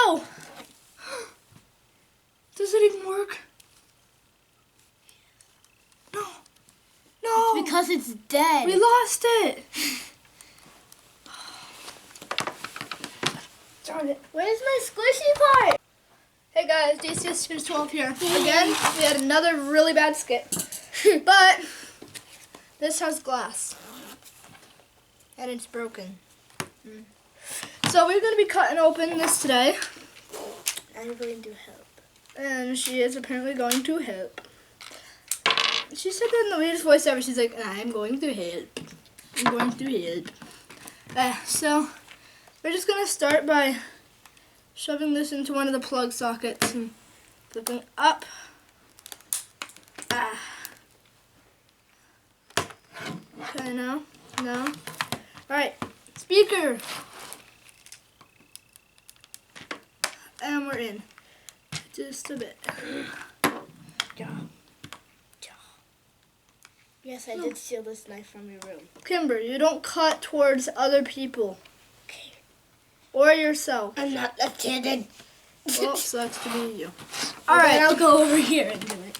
No! Does it even work? No. No! It's because it's dead. We lost it! Darn it. Where's my squishy part? Hey guys, DCS12 here. Again, we had another really bad skip. But this has glass. And it's broken. So we're going to be cutting open this today. I'm going to help. And she is apparently going to help. She said that in the weirdest voice ever. She's like, I'm going to help. I'm going to help. So we're just going to start by shoving this into one of the plug sockets and flipping up. Okay, now. Alright, speaker. And we're in. Just a bit. Yes, I did steal this knife from your room. Kimber, you don't cut towards other people. Okay. Or yourself. I'm not left-handed. Well, sucks to be you. Alright, I'll go over here and do it.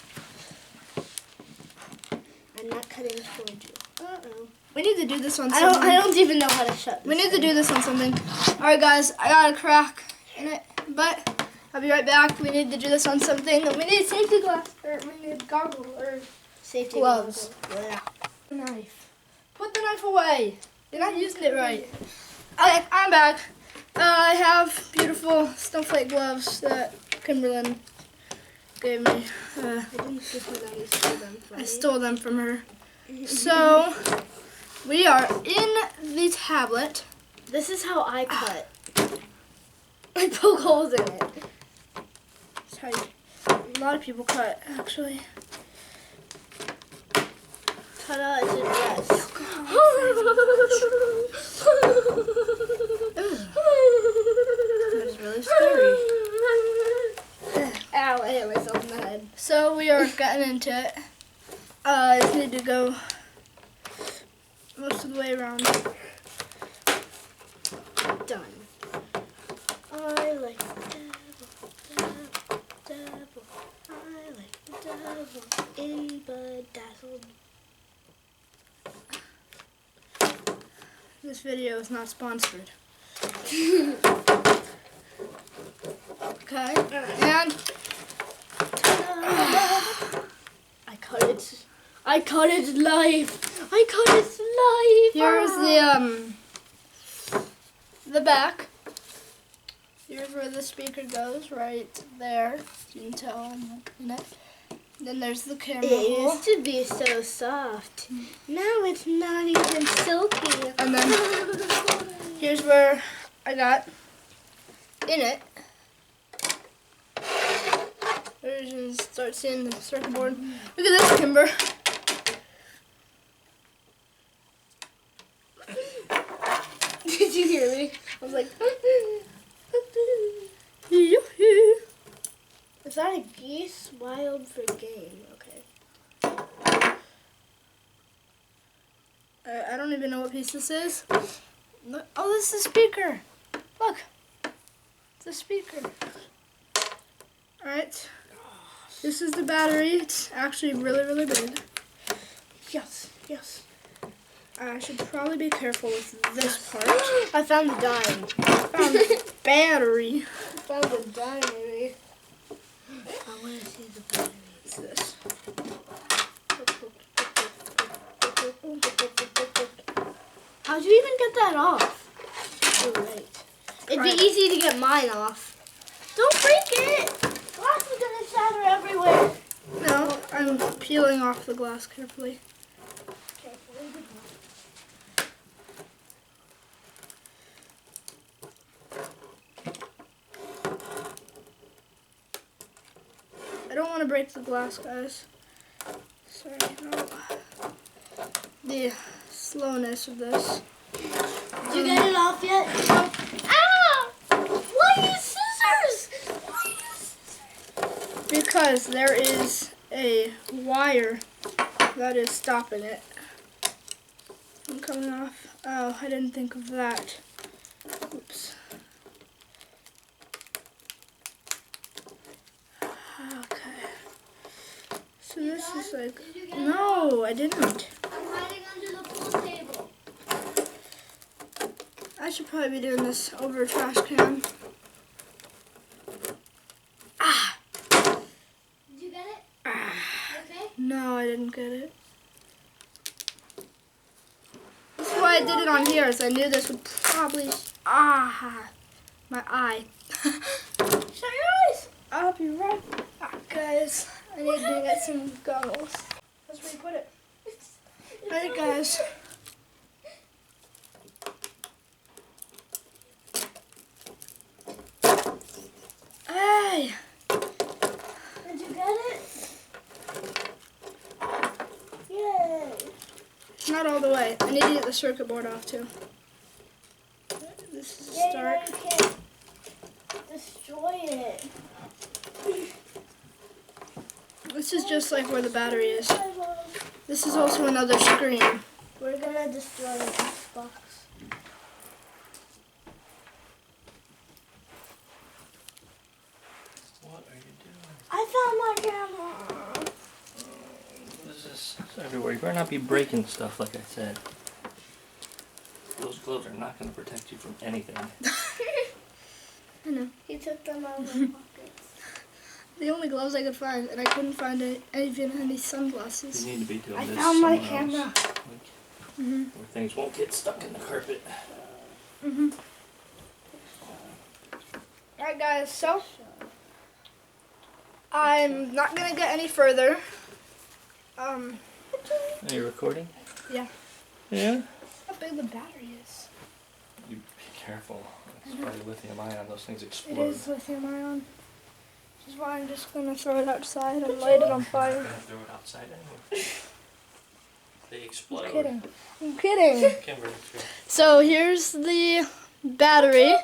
I'm not cutting towards you. Uh-oh. We need to do this on something. I don't even know how to shut this. We need to do this on something. Alright guys, I got a crack in it, but I'll be right back. We need to do this on something. We need safety glass, or we need goggles, or safety gloves. Yeah. Knife. Put the knife away. You're not using it right. Okay, I'm back. I have beautiful snowflake gloves that Kimberlyn gave me. I didn't give her them. You stole them from I me. stole them from her. So, we are in the tablet. This is how I cut. I poke holes in it. That's how a lot of people cut, actually. Ta-da, it's a dress. That is really scary. Ow, I hit myself in the head. So we are getting into it. I just need to go most of the way around. Done. I like the devil. I like the devil in bedazzled. This video is not sponsored. Okay, and I cut its life. I cut its life. here's the back. Here's where the speaker goes, right there. You can tell I'm in it. Then there's the camera It hole. used to be so soft. Now it's not even silky. And then here's where I got in it. There you can start seeing the circuit board. Look at this, Kimber. Did you hear me? I was like, is that a geese? Wild for game. Okay. I don't even know what piece this is. Look, oh, this is the speaker. Look, it's a speaker. All right. This is the battery. It's actually really, really big. Yes, yes. I should probably be careful with this part. I found the dime. Found the battery. I found the dime, maybe. I want to see the battery. It's this. How'd you even get that off? Too late. It'd Right. be easy to get mine off. Don't break it! Glass is gonna shatter everywhere. No, I'm peeling off the glass carefully. I don't want to break the glass, guys. Sorry. No. The slowness of this. Did you get it off yet? Ah! Why use scissors? Why use scissors? Because there is a wire that is stopping it from coming off. Oh, I didn't think of that. Oops. is like, Did you get no, I didn't. I'm hiding under the pool table. I should probably be doing this over a trash can. Ah! Did you get it? Ah. Okay. No, I didn't get it. That's why I did it on here, so I knew this would probably... Ah! My eye. Shut your eyes! I'll be right back, guys. I need to get some goggles. That's where you put it. Alright, guys. Hey! Did you get it? Yay. Not all the way. I need to get the circuit board off, too. This is a Yay, start. you can't destroy it. This is just like where the battery is. This is also another screen. We're gonna destroy this box. What are you doing? I found my camera. What is this? It's everywhere. You better not be breaking stuff, like I said. Those gloves are not going to protect you from anything. I know. He took them out of my pockets. The only gloves I could find, and I couldn't find even any You sunglasses. need to be doing I this found my somewhere else, camera. Mhm. where things won't get stuck in the carpet. Mhm. Alright, guys. So I'm not gonna get any further. Are you recording? Yeah. Yeah? How big the battery is. You be careful. It's probably lithium ion. Those things It explode. is lithium ion. Which is why I'm just gonna throw it outside and light it on I'm fire. going to throw it outside anyway. They explode. I'm kidding. I'm kidding. Kimberly, sure. So here's the battery,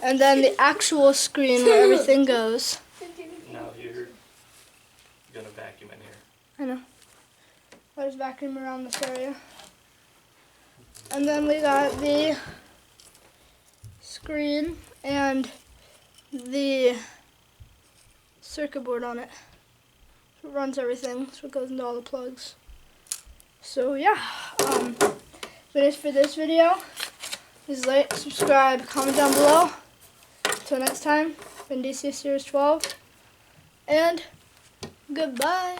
and then the actual screen where everything goes. Now you're going to vacuum in here. I know. I just vacuum around this area. And then we got the screen and the circuit board on it. So it runs everything, so it goes into all the plugs. So yeah, finish for this video. Please like, subscribe, comment down below. Until next time, been DC Series 12, and goodbye.